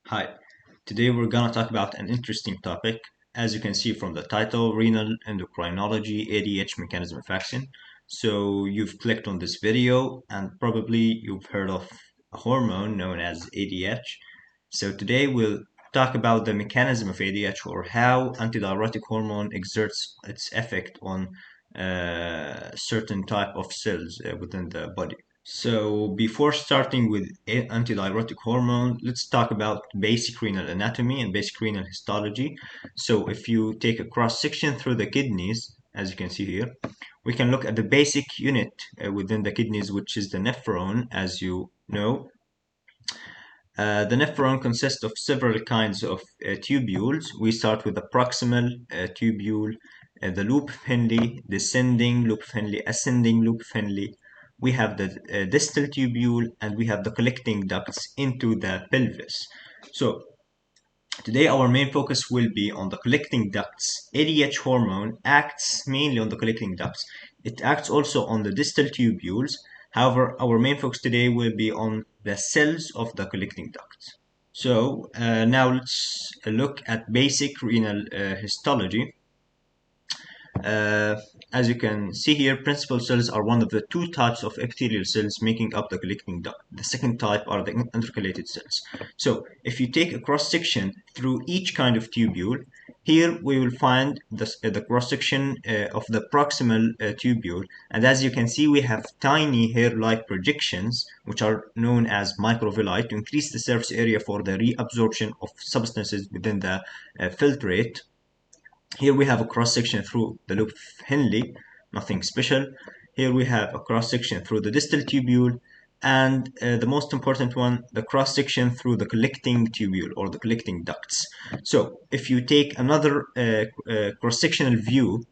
Hi, today we're gonna talk about an interesting topic. As you can see from the title, renal endocrinology, ADH mechanism of action. So you've clicked on this video and probably you've heard of a hormone known as ADH. So today we'll talk about the mechanism of ADH or how antidiuretic hormone exerts its effect on certain type of cells within the body. So before starting with antidiuretic hormone, let's talk about basic renal anatomy and basic renal histology. So if you take a cross section through the kidneys, as you can see here, we can look at the basic unit within the kidneys, which is the nephron, as you know. The nephron consists of several kinds of tubules. We start with the proximal tubule, the loop of Henle, descending loop of Henle, ascending loop of Henle. We have the distal tubule, and we have the collecting ducts into the pelvis. So today our main focus will be on the collecting ducts. ADH hormone acts mainly on the collecting ducts. It acts also on the distal tubules. However, our main focus today will be on the cells of the collecting ducts. So now let's look at basic renal histology. As you can see here, principal cells are one of the two types of epithelial cells making up the collecting duct. The second type are the intercalated cells. So if you take a cross section through each kind of tubule, here we will find the cross section of the proximal tubule, and as you can see we have tiny hair-like projections which are known as microvilli to increase the surface area for the reabsorption of substances within the filtrate. Here we have a cross section through the loop of Henle, nothing special. Here we have a cross section through the distal tubule, and the most important one, the cross section through the collecting tubule or the collecting ducts. So if you take another cross sectional view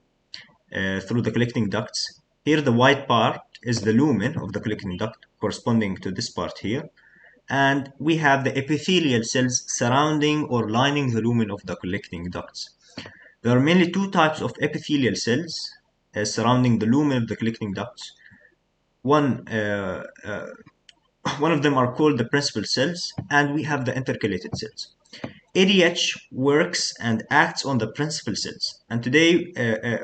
through the collecting ducts, here the white part is the lumen of the collecting duct corresponding to this part here, and we have the epithelial cells surrounding or lining the lumen of the collecting ducts. There are mainly two types of epithelial cells surrounding the lumen of the collecting ducts. One of them are called the principal cells, and we have the intercalated cells. ADH works and acts on the principal cells, and today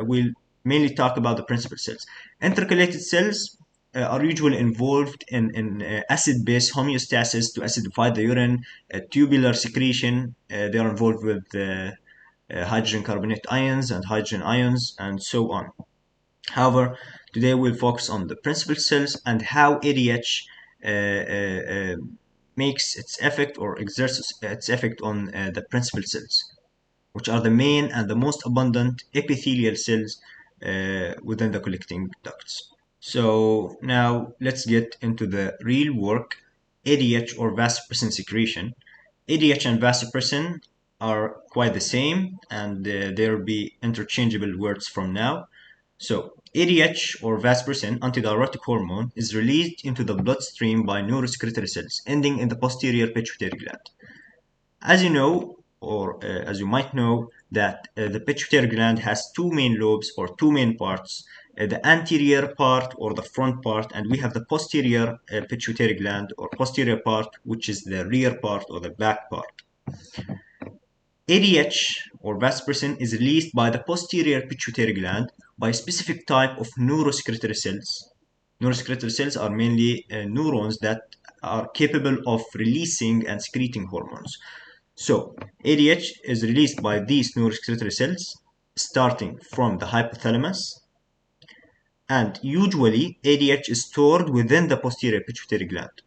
we'll mainly talk about the principal cells. Intercalated cells are usually involved in acid-base homeostasis to acidify the urine, tubular secretion. They are involved with hydrogen carbonate ions and hydrogen ions and so on. However, today we'll focus on the principal cells and how ADH makes its effect or exerts its effect on the principal cells, which are the main and the most abundant epithelial cells within the collecting ducts. So now let's get into the real work, ADH or vasopressin secretion. ADH and vasopressin are quite the same, and they'll be interchangeable words from now. So ADH or vasopressin, antidiuretic hormone, is released into the bloodstream by neurosecretory cells ending in the posterior pituitary gland. As you know, or as you might know, that the pituitary gland has two main lobes or two main parts, the anterior part or the front part, and we have the posterior pituitary gland or posterior part, which is the rear part or the back part. ADH or vasopressin is released by the posterior pituitary gland by a specific type of neurosecretory cells. Neurosecretory cells are mainly neurons that are capable of releasing and secreting hormones. So ADH is released by these neurosecretory cells starting from the hypothalamus, and usually ADH is stored within the posterior pituitary gland.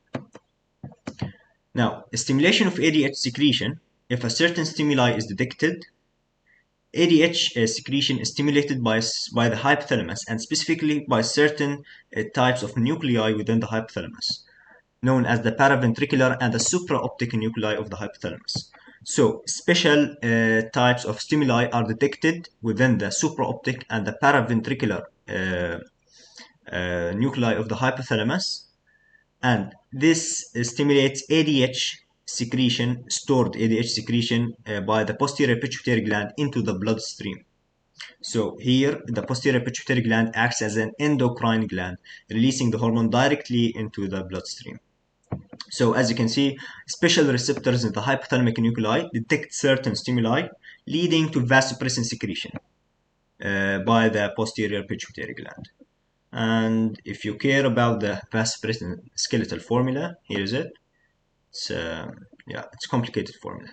Now, stimulation of ADH secretion, if a certain stimuli is detected, ADH secretion is stimulated by the hypothalamus and specifically by certain types of nuclei within the hypothalamus, known as the paraventricular and the supraoptic nuclei of the hypothalamus. So special types of stimuli are detected within the supraoptic and the paraventricular nuclei of the hypothalamus, and this stimulates ADH secretion, stored ADH secretion by the posterior pituitary gland into the bloodstream. So here, the posterior pituitary gland acts as an endocrine gland, releasing the hormone directly into the bloodstream. So as you can see, special receptors in the hypothalamic nuclei detect certain stimuli leading to vasopressin secretion by the posterior pituitary gland. And if you care about the vasopressin skeletal formula, here is it. It's yeah, it's a complicated formula.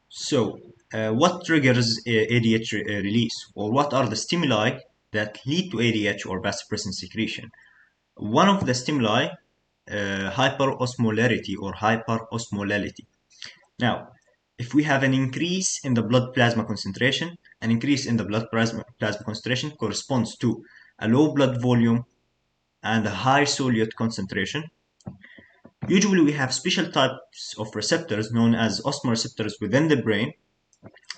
So what triggers ADH release, or what are the stimuli that lead to ADH or vasopressin secretion? One of the stimuli, hyperosmolarity or hyperosmolality. Now, if we have an increase in the blood plasma concentration, an increase in the blood plasma concentration corresponds to a low blood volume and a high solute concentration. Usually we have special types of receptors known as osmoreceptors within the brain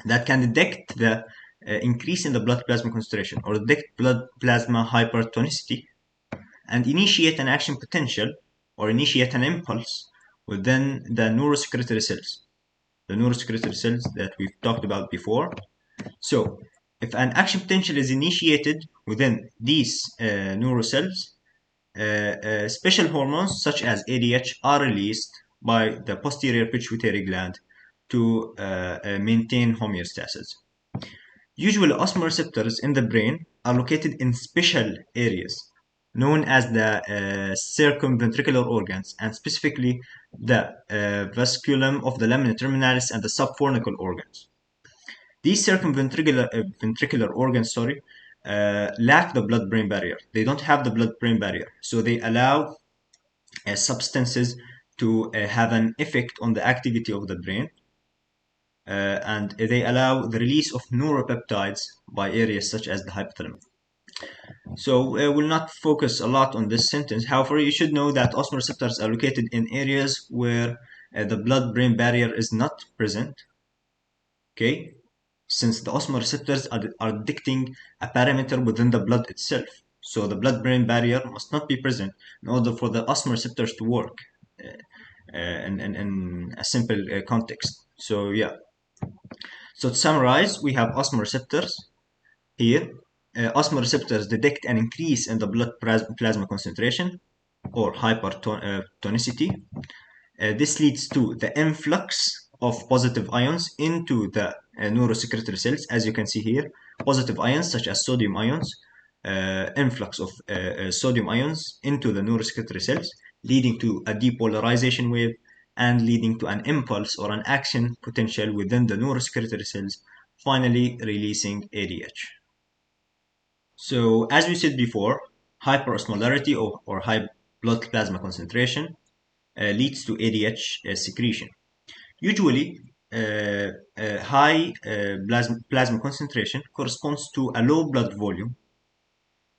that can detect the increase in the blood plasma concentration or detect blood plasma hypertonicity and initiate an action potential or initiate an impulse within the neurosecretory cells. The neurosecretory cells that we've talked about before. So, if an action potential is initiated within these neurocells, special hormones such as ADH are released by the posterior pituitary gland to maintain homeostasis. Usually, osmoreceptors in the brain are located in special areas known as the circumventricular organs, and specifically the vasculum of the lamina terminalis and the subfornical organs. These ventricular organs, lack the blood-brain barrier. They don't have the blood-brain barrier, so they allow substances to have an effect on the activity of the brain, and they allow the release of neuropeptides by areas such as the hypothalamus. So we'll not focus a lot on this sentence. However, you should know that osmoreceptors are located in areas where the blood-brain barrier is not present. Okay, since the osmoreceptors are detecting a parameter within the blood itself. So the blood-brain barrier must not be present in order for the osmoreceptors to work in a simple context. So yeah. So to summarize, we have osmoreceptors here. Osmoreceptors detect an increase in the blood plasma concentration or hypertonicity. This leads to the influx of positive ions into the neurosecretory cells, as you can see here. Positive ions such as sodium ions, influx of sodium ions into the neurosecretory cells, leading to a depolarization wave and leading to an impulse or an action potential within the neurosecretory cells, finally releasing ADH. So, as we said before, hyperosmolarity or high blood plasma concentration leads to ADH secretion. Usually, high plasma concentration corresponds to a low blood volume.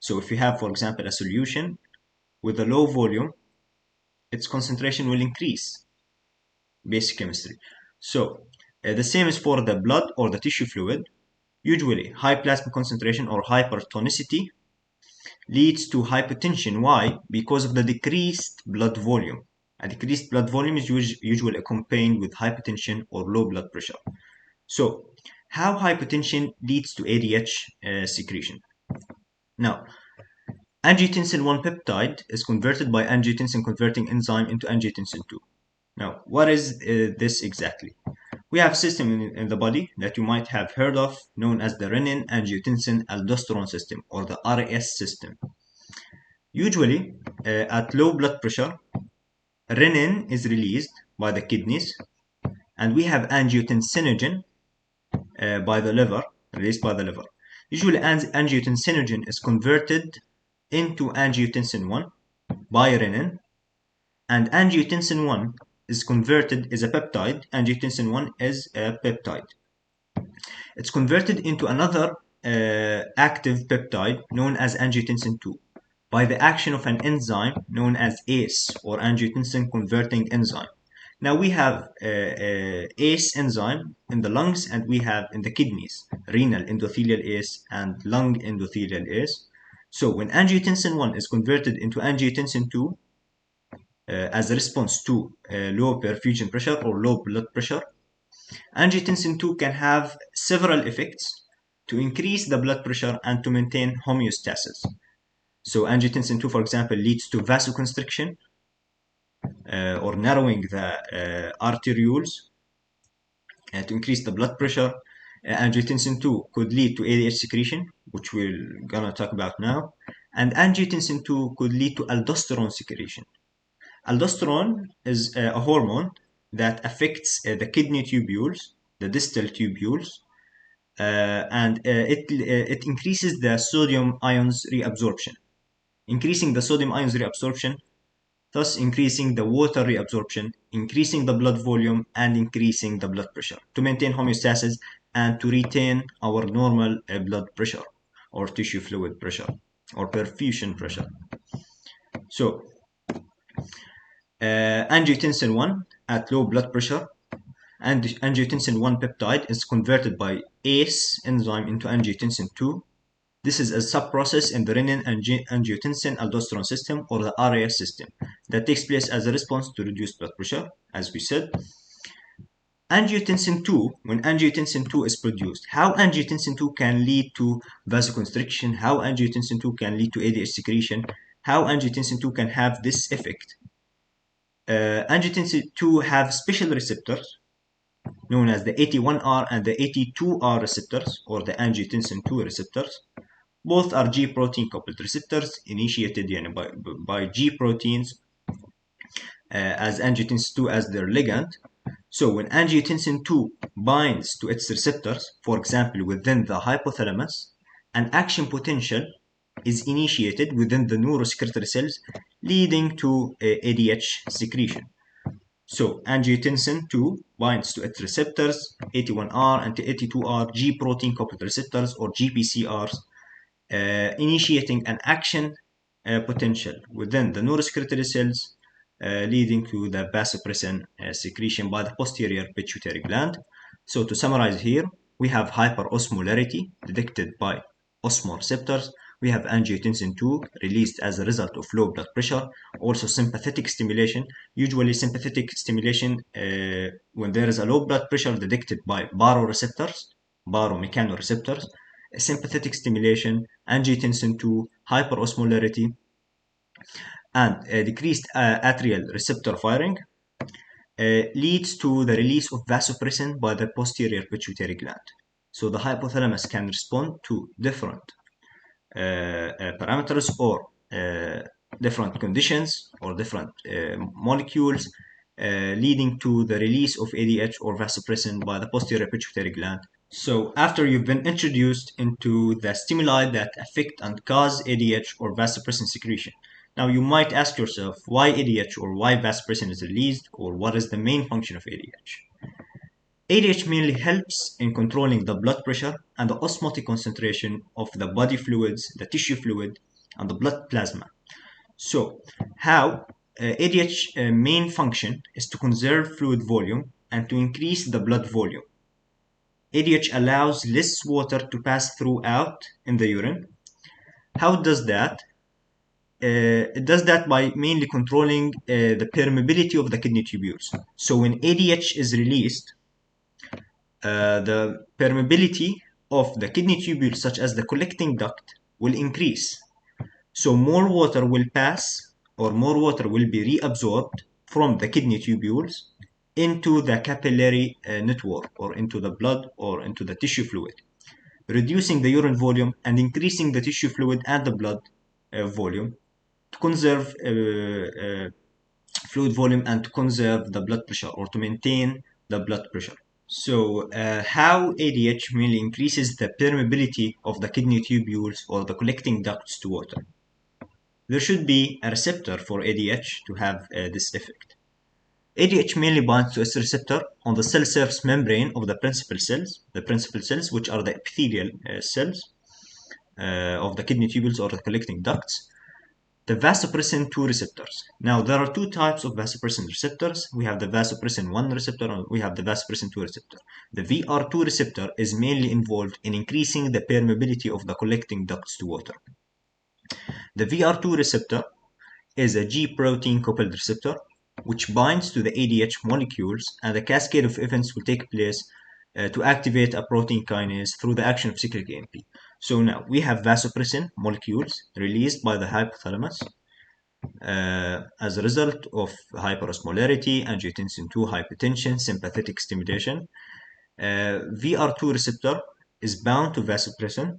So if you have, for example, a solution with a low volume, its concentration will increase. Basic chemistry. So the same is for the blood or the tissue fluid. Usually, high plasma concentration or hypertonicity leads to hypotension. Why? Because of the decreased blood volume. A decreased blood volume is usually accompanied with hypertension or low blood pressure. So, how hypotension leads to ADH secretion? Now, angiotensin 1 peptide is converted by angiotensin converting enzyme into angiotensin 2. Now, what is this exactly? We have a system in the body that you might have heard of known as the renin angiotensin aldosterone system or the RAS system. Usually, at low blood pressure, renin is released by the kidneys, and we have angiotensinogen by the liver, released by the liver. Usually, angiotensinogen is converted into angiotensin 1 by renin, and angiotensin 1 is converted as a peptide. Angiotensin 1 is a peptide. It's converted into another active peptide known as angiotensin 2 by the action of an enzyme known as ACE or angiotensin converting enzyme. Now we have ACE enzyme in the lungs and we have in the kidneys renal endothelial ACE and lung endothelial ACE. So when angiotensin 1 is converted into angiotensin 2 as a response to low perfusion pressure or low blood pressure, angiotensin 2 can have several effects to increase the blood pressure and to maintain homeostasis. So angiotensin 2, for example, leads to vasoconstriction, or narrowing the arterioles to increase the blood pressure. Angiotensin 2 could lead to ADH secretion, which we're gonna talk about now. And angiotensin 2 could lead to aldosterone secretion. Aldosterone is a hormone that affects the kidney tubules, the distal tubules, and it increases the sodium ions reabsorption. Increasing the sodium ions reabsorption, thus increasing the water reabsorption, increasing the blood volume, and increasing the blood pressure to maintain homeostasis and to retain our normal blood pressure or tissue fluid pressure or perfusion pressure. So, angiotensin 1 at low blood pressure, and angiotensin 1 peptide is converted by ACE enzyme into angiotensin 2. This is a sub-process in the renin-angiotensin-aldosterone system, or the RAS system, that takes place as a response to reduced blood pressure, as we said. Angiotensin 2, when angiotensin 2 is produced, how angiotensin 2 can lead to vasoconstriction, how angiotensin 2 can lead to ADH secretion, how angiotensin 2 can have this effect. Angiotensin 2 have special receptors known as the 81R and the 82R receptors, or the angiotensin 2 receptors. Both are G protein coupled receptors initiated by G proteins as angiotensin 2 as their ligand. So when angiotensin 2 binds to its receptors, for example within the hypothalamus, an action potential is initiated within the neurosecretory cells, leading to ADH secretion. So angiotensin 2 binds to its receptors, 81R and 82R G protein coupled receptors, or GPCRs, initiating an action potential within the neurosecretory cells, leading to the vasopressin secretion by the posterior pituitary gland. So to summarize here, we have hyperosmolarity detected by osmoreceptors. We have angiotensin 2 released as a result of low blood pressure. Also sympathetic stimulation. Usually sympathetic stimulation when there is a low blood pressure detected by baroreceptors, baromechanoreceptors. Sympathetic stimulation, angiotensin 2, hyperosmolarity, and decreased atrial receptor firing leads to the release of vasopressin by the posterior pituitary gland. So the hypothalamus can respond to different parameters or different conditions or different molecules leading to the release of ADH or vasopressin by the posterior pituitary gland. So after you've been introduced into the stimuli that affect and cause ADH or vasopressin secretion, now you might ask yourself why ADH or why vasopressin is released, or what is the main function of ADH. ADH mainly helps in controlling the blood pressure and the osmotic concentration of the body fluids, the tissue fluid, and the blood plasma. So how ADH main function is to conserve fluid volume and to increase the blood volume. ADH allows less water to pass throughout in the urine. How it does that? It does that by mainly controlling the permeability of the kidney tubules. So when ADH is released, the permeability of the kidney tubules, such as the collecting duct, will increase. So more water will pass, or more water will be reabsorbed from the kidney tubules into the capillary network, or into the blood, or into the tissue fluid, reducing the urine volume and increasing the tissue fluid and the blood volume to conserve fluid volume and to conserve the blood pressure, or to maintain the blood pressure. So how ADH mainly increases the permeability of the kidney tubules or the collecting ducts to water. There should be a receptor for ADH to have this effect. ADH mainly binds to its receptor on the cell surface membrane of the principal cells, which are the epithelial cells of the kidney tubules or the collecting ducts. The vasopressin 2 receptors. Now, there are two types of vasopressin receptors. We have the vasopressin 1 receptor and we have the vasopressin 2 receptor. The VR2 receptor is mainly involved in increasing the permeability of the collecting ducts to water. The VR2 receptor is a G protein coupled receptor which binds to the ADH molecules, and a cascade of events will take place to activate a protein kinase through the action of cyclic AMP. So now we have vasopressin molecules released by the hypothalamus. as a result of hyperosmolarity, angiotensin II hypertension, sympathetic stimulation. VR2 receptor is bound to vasopressin.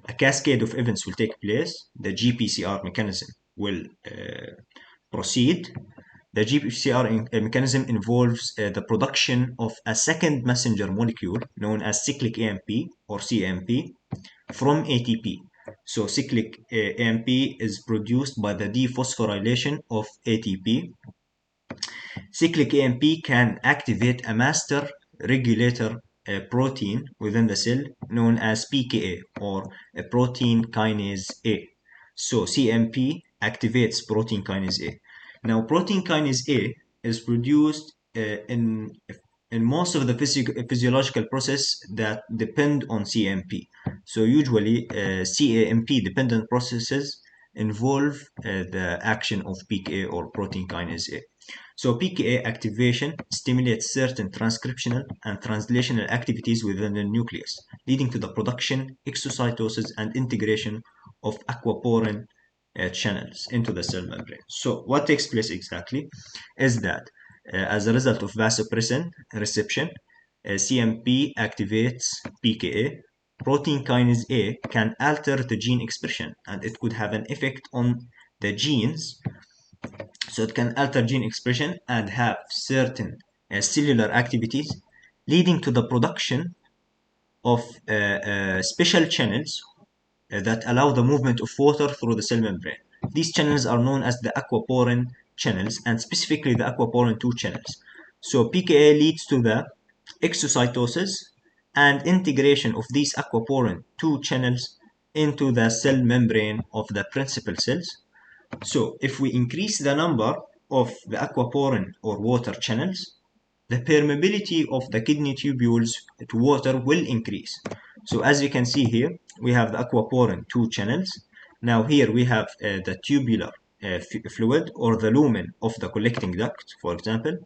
A cascade of events will take place. The gpcr mechanism will proceed. The gpcr mechanism involves the production of a second messenger molecule known as cyclic AMP or CAMP from ATP. So cyclic AMP is produced by the dephosphorylation of ATP. Cyclic AMP can activate a master regulator protein within the cell known as pKa or a protein kinase A. So CMP activates protein kinase A. Now protein kinase A is produced in most of the physiological process that depend on CMP. So usually CAMP dependent processes involve the action of pKa or protein kinase A. So pKa activation stimulates certain transcriptional and translational activities within the nucleus, leading to the production, exocytosis, and integration of aquaporin channels into the cell membrane. So what takes place exactly is that as a result of vasopressin reception, CMP activates pKa. Protein kinase A can alter the gene expression, and it could have an effect on the genes. So it can alter gene expression and have certain cellular activities, leading to the production of special channels that allow the movement of water through the cell membrane. These channels are known as the Aquaporin Channels, and specifically the Aquaporin 2 channels. So pKa leads to the exocytosis and integration of these Aquaporin 2 channels into the cell membrane of the principal cells. So if we increase the number of the aquaporin or water channels, the permeability of the kidney tubules to water will increase. So as you can see here, we have the aquaporin 2 channels. Now here we have the tubular fluid or the lumen of the collecting duct, for example.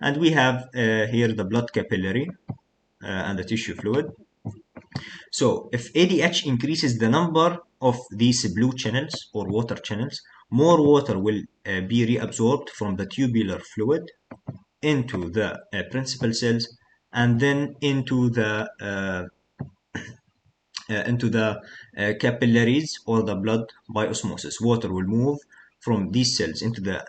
And we have here the blood capillary and the tissue fluid. So if ADH increases the number of these blue channels or water channels, more water will be reabsorbed from the tubular fluid into the principal cells and then into the capillaries or the blood by osmosis. Water will move from these cells into the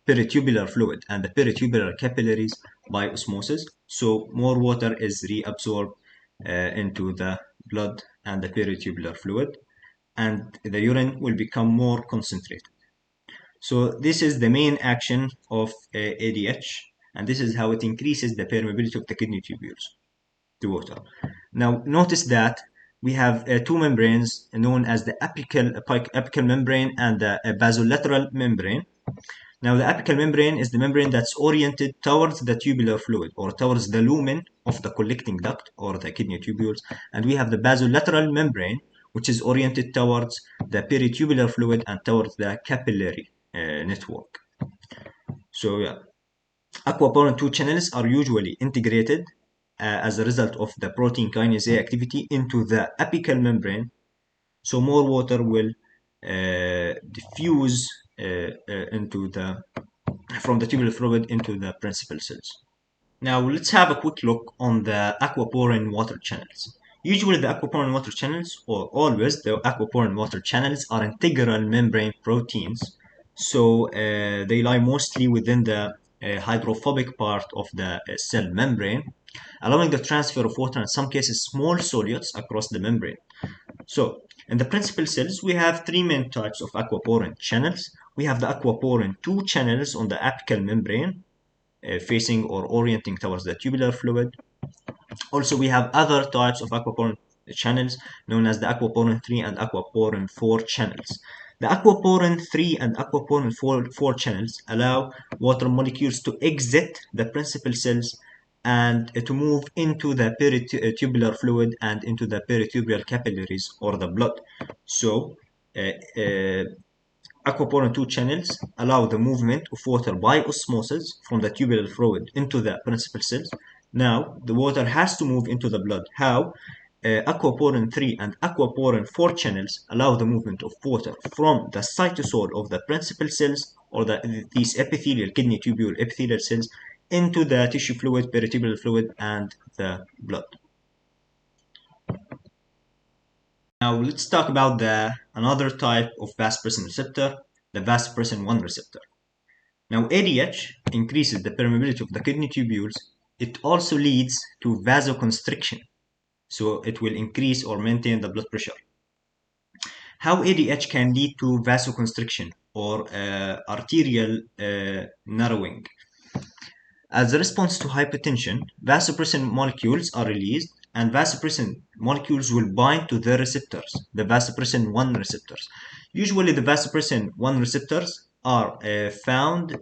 peritubular fluid and the peritubular capillaries by osmosis. So more water is reabsorbed into the blood and the peritubular fluid, and the urine will become more concentrated. So this is the main action of ADH, and this is how it increases the permeability of the kidney tubules to water. Now notice that we have two membranes known as the apical membrane and the basolateral membrane. Now the apical membrane is the membrane that's oriented towards the tubular fluid or towards the lumen of the collecting duct or the kidney tubules, and we have the basolateral membrane which is oriented towards the peritubular fluid and towards the capillary network. So yeah, aquaporin 2 channels are usually integrated as a result of the protein kinase A activity into the apical membrane, so more water will diffuse from the tubular fluid into the principal cells. Now let's have a quick look on the aquaporin water channels. Usually the aquaporin water channels, or always the aquaporin water channels, are integral membrane proteins. So they lie mostly within the hydrophobic part of the cell membrane, allowing the transfer of water, in some cases small solutes, across the membrane. So in the principal cells, we have three main types of aquaporin channels. We have the aquaporin 2 channels on the apical membrane, facing or orienting towards the tubular fluid. Also, we have other types of aquaporin channels known as the aquaporin 3 and aquaporin 4 channels. The aquaporin 3 and aquaporin 4 channels allow water molecules to exit the principal cells and to move into the peritubular fluid and into the peritubular capillaries or the blood. So, aquaporin 2 channels allow the movement of water by osmosis from the tubular fluid into the principal cells. Now, the water has to move into the blood. How? Aquaporin 3 and Aquaporin 4 channels allow the movement of water from the cytosol of the principal cells or these epithelial kidney tubule epithelial cells into the tissue fluid, peritoneal fluid, and the blood. Now let's talk about another type of vasopressin receptor, the vasopressin 1 receptor. Now ADH increases the permeability of the kidney tubules. It also leads to vasoconstriction, so it will increase or maintain the blood pressure. How ADH can lead to vasoconstriction or arterial narrowing? As a response to hypertension, vasopressin molecules are released, and vasopressin molecules will bind to the receptors, the vasopressin 1 receptors. Usually the vasopressin 1 receptors are found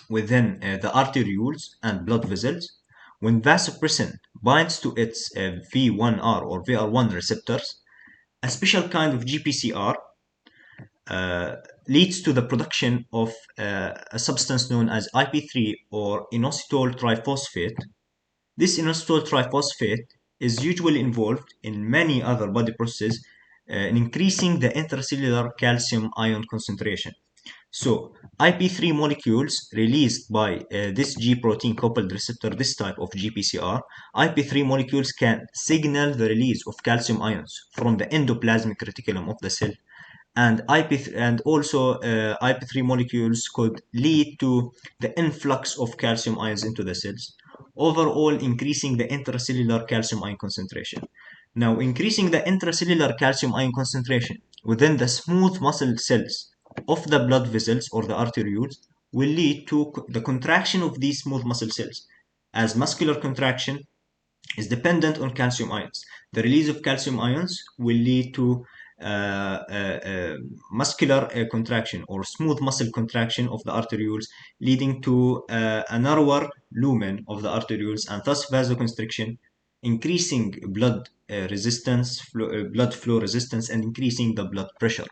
within the arterioles and blood vessels. When vasopressin binds to its V1R or VR1 receptors, a special kind of gpcr leads to the production of a substance known as IP3 or inositol triphosphate. This inositol triphosphate is usually involved in many other body processes in increasing the intracellular calcium ion concentration. So IP3 molecules released by this G protein coupled receptor, this type of GPCR, IP3 molecules can signal the release of calcium ions from the endoplasmic reticulum of the cell, and IP3 molecules could lead to the influx of calcium ions into the cells, overall increasing the intracellular calcium ion concentration. Now, increasing the intracellular calcium ion concentration within the smooth muscle cells of the blood vessels or the arterioles will lead to the contraction of these smooth muscle cells, as muscular contraction is dependent on calcium ions. The release of calcium ions will lead to muscular contraction or smooth muscle contraction of the arterioles, leading to a narrower lumen of the arterioles and thus vasoconstriction, increasing blood blood flow resistance, and increasing the blood pressure.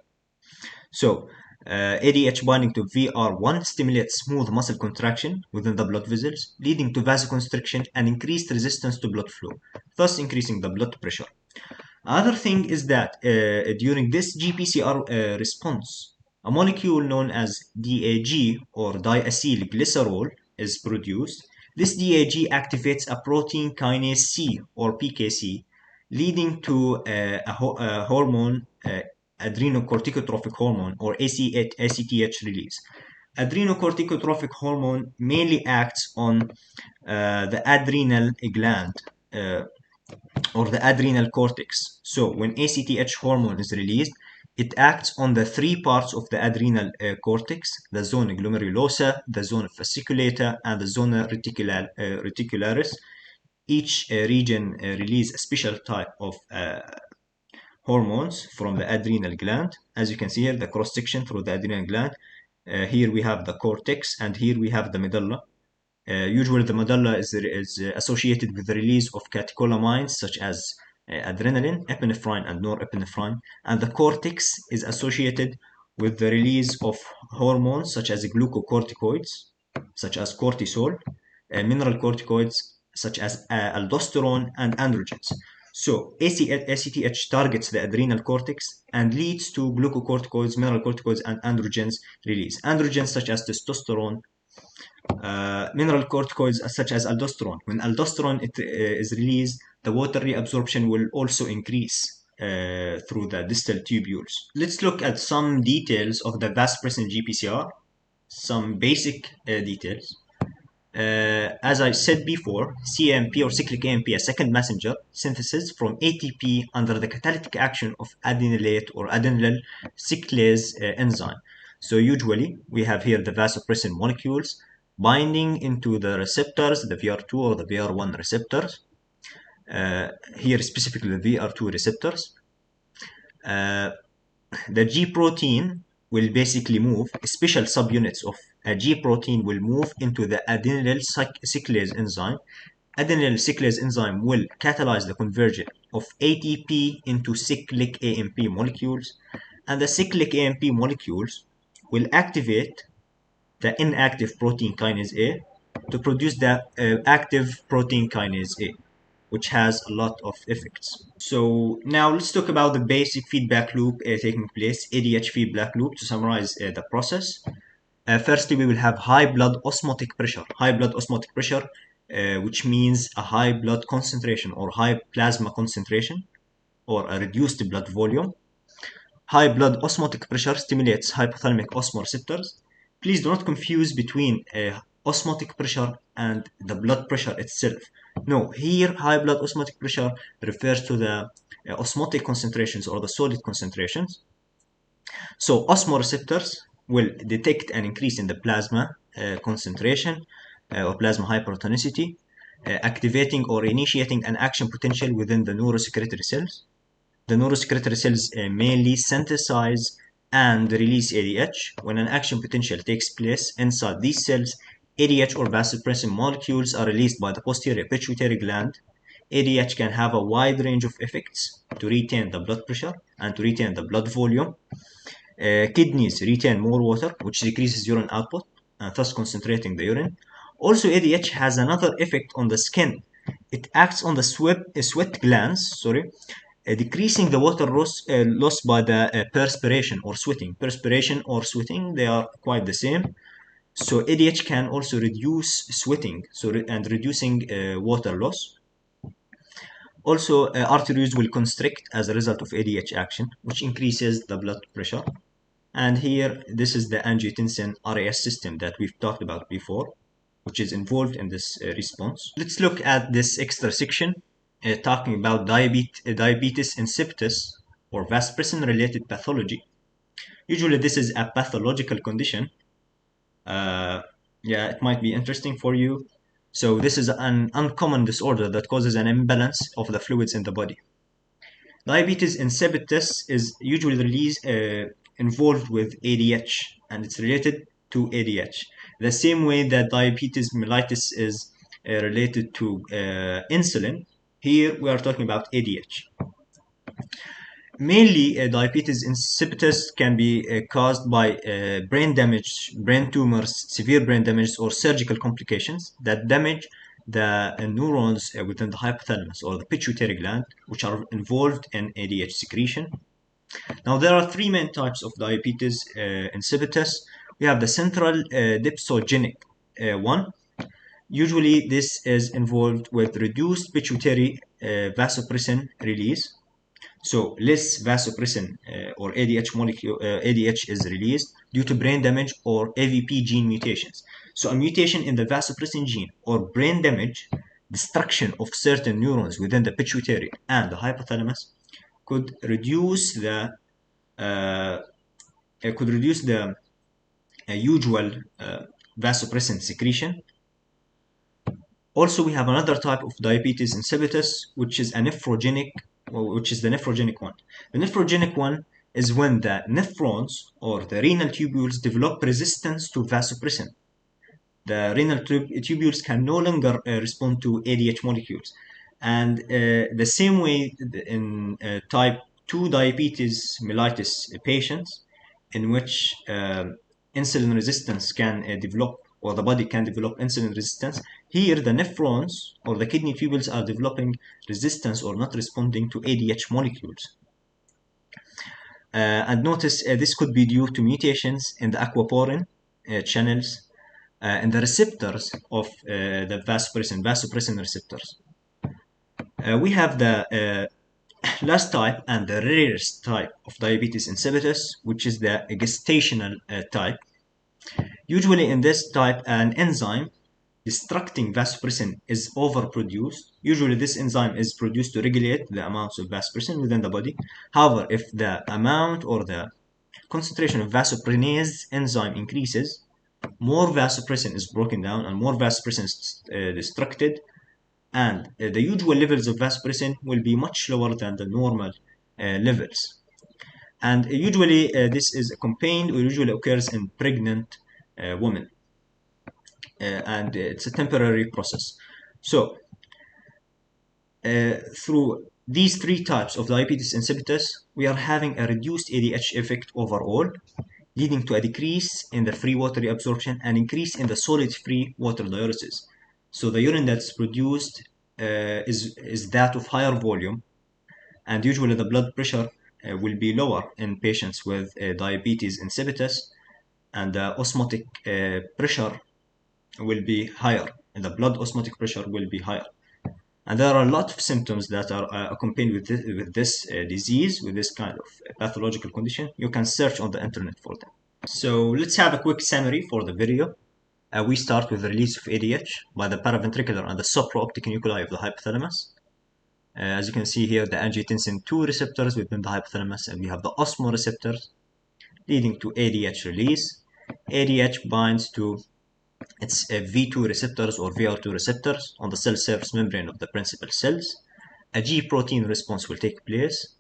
So, ADH binding to VR1 stimulates smooth muscle contraction within the blood vessels, leading to vasoconstriction and increased resistance to blood flow, thus increasing the blood pressure. Another thing is that during this GPCR response, a molecule known as DAG or diacylglycerol is produced. This DAG activates a protein kinase C or PKC, leading to a hormone, adrenocorticotropic hormone or ACTH release. Adrenocorticotropic hormone mainly acts on the adrenal gland or the adrenal cortex. So when ACTH hormone is released, it acts on the three parts of the adrenal cortex: the zona glomerulosa, the zona fasciculata, and the zona reticularis. Each region release a special type of hormones from the adrenal gland. As you can see here, the cross section through the adrenal gland. Here we have the cortex, and here we have the medulla. Usually the medulla is associated with the release of catecholamines such as adrenaline, epinephrine, and norepinephrine, and the cortex is associated with the release of hormones such as glucocorticoids, such as cortisol, mineral corticoids such as aldosterone and androgens. So ACTH targets the adrenal cortex and leads to glucocorticoids, mineral corticoids, and androgens release. Androgens such as testosterone, mineral corticoids such as aldosterone. When aldosterone is released, the water reabsorption will also increase through the distal tubules. Let's look at some details of the vasopressin GPCR, some basic details. As I said before, CAMP or cyclic AMP, a second messenger, synthesis from ATP under the catalytic action of adenylate or adenyl cyclase enzyme. So usually we have here the vasopressin molecules binding into the receptors, the VR2 or the VR1 receptors. Here specifically the VR2 receptors. The G protein will basically move, special subunits of a G protein will move into the adenyl cyclase enzyme. Adenyl cyclase enzyme will catalyze the conversion of ATP into cyclic AMP molecules, and the cyclic AMP molecules will activate the inactive protein kinase A to produce the active protein kinase A. which has a lot of effects. So now let's talk about the basic feedback loop taking place, ADH feedback loop, to summarize the process. Firstly, we will have high blood osmotic pressure. High blood osmotic pressure, which means a high blood concentration or high plasma concentration or a reduced blood volume. High blood osmotic pressure stimulates hypothalamic osmoreceptors. Please do not confuse between osmotic pressure and the blood pressure itself. No, here high blood osmotic pressure refers to the osmotic concentrations or the solid concentrations. So osmoreceptors will detect an increase in the plasma concentration or plasma hypertonicity, activating or initiating an action potential within the neurosecretory cells. The neurosecretory cells mainly synthesize and release ADH. When an action potential takes place inside these cells, ADH or vasopressin molecules are released by the posterior pituitary gland. ADH can have a wide range of effects to retain the blood pressure and to retain the blood volume. Kidneys retain more water, which decreases urine output and thus concentrating the urine. Also, ADH has another effect on the skin. It acts on the sweat glands, decreasing the water loss by the perspiration or sweating. Perspiration or sweating, they are quite the same. So ADH can also reduce sweating, and reducing water loss. Also, arteries will constrict as a result of ADH action, which increases the blood pressure. And here, this is the angiotensin RAS system that we've talked about before, which is involved in this response. Let's look at this extra section talking about diabetes insipidus or vasopressin-related pathology. Usually, this is a pathological condition. Yeah, it might be interesting for you. So this is an uncommon disorder that causes an imbalance of the fluids in the body. Diabetes insipidus is usually involved with ADH, and it's related to ADH. The same way that diabetes mellitus is related to insulin, here we are talking about ADH. Mainly, diabetes insipidus can be caused by brain damage, brain tumors, severe brain damage, or surgical complications that damage the neurons within the hypothalamus or the pituitary gland, which are involved in ADH secretion. Now, there are three main types of diabetes insipidus. We have the central dipsogenic one. Usually, this is involved with reduced pituitary vasopressin release. So less vasopressin or ADH molecule ADH is released due to brain damage or AVP gene mutations. So a mutation in the vasopressin gene or brain damage, destruction of certain neurons within the pituitary and the hypothalamus could reduce the usual vasopressin secretion. Also, we have another type of diabetes insipidus, which is the nephrogenic one. The nephrogenic one is when the nephrons or the renal tubules develop resistance to vasopressin. The renal tubules can no longer respond to ADH molecules. And the same way in type 2 diabetes mellitus patients, in which insulin resistance can develop, or the body can develop insulin resistance, here the nephrons or the kidney tubules are developing resistance or not responding to ADH molecules. And notice this could be due to mutations in the Aquaporin channels and the receptors of the vasopressin receptors. We have the last type and the rarest type of diabetes insipidus, which is the gestational type. Usually in this type, an enzyme destructing vasopressin is overproduced. Usually this enzyme is produced to regulate the amounts of vasopressin within the body. However, if the amount or the concentration of vasoprenase enzyme increases, more vasopressin is broken down and more vasopressin is destructed, and the usual levels of vasopressin will be much lower than the normal levels. And usually this is accompanied or usually occurs in pregnant women. And it's a temporary process. So through these three types of diabetes insipidus, we are having a reduced ADH effect overall, leading to a decrease in the free water reabsorption and increase in the solid free water diuresis. So the urine that's produced is that of higher volume, and usually the blood pressure will be lower in patients with diabetes insipidus, and the osmotic pressure will be higher, and the blood osmotic pressure will be higher. And there are a lot of symptoms that are accompanied with this disease, with this kind of pathological condition. You can search on the internet for them. So let's have a quick summary for the video. We start with the release of ADH by the paraventricular and the supraoptic nuclei of the hypothalamus. As you can see here, the angiotensin II receptors within the hypothalamus, and we have the osmoreceptors leading to ADH release. ADH binds to its V2 receptors or VR2 receptors on the cell surface membrane of the principal cells. A G protein response will take place.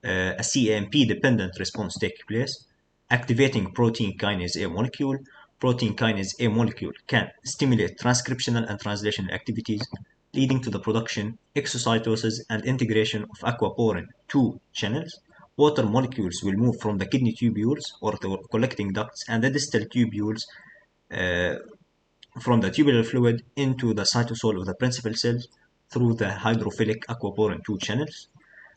A CAMP dependent response takes place, activating protein kinase A molecule. Protein kinase A molecule can stimulate transcriptional and translational activities, leading to the production, exocytosis, and integration of aquaporin 2 channels. Water molecules will move from the kidney tubules or the collecting ducts and the distal tubules from the tubular fluid into the cytosol of the principal cells through the hydrophilic aquaporin 2 channels.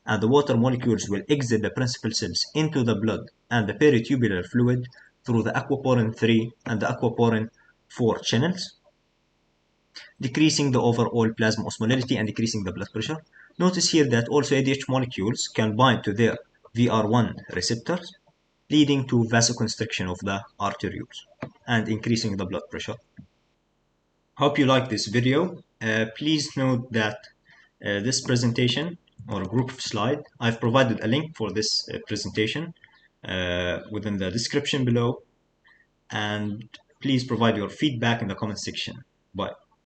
And the water molecules will exit the principal cells into the blood and the peritubular fluid through the aquaporin 3 and the aquaporin 4 channels, decreasing the overall plasma osmolality and decreasing the blood pressure. Notice here that also ADH molecules can bind to their VR1 receptors, leading to vasoconstriction of the arterioles and increasing the blood pressure. Hope you like this video. Please note that this presentation or group of slide, I've provided a link for this presentation within the description below, and please provide your feedback in the comment section. Bye.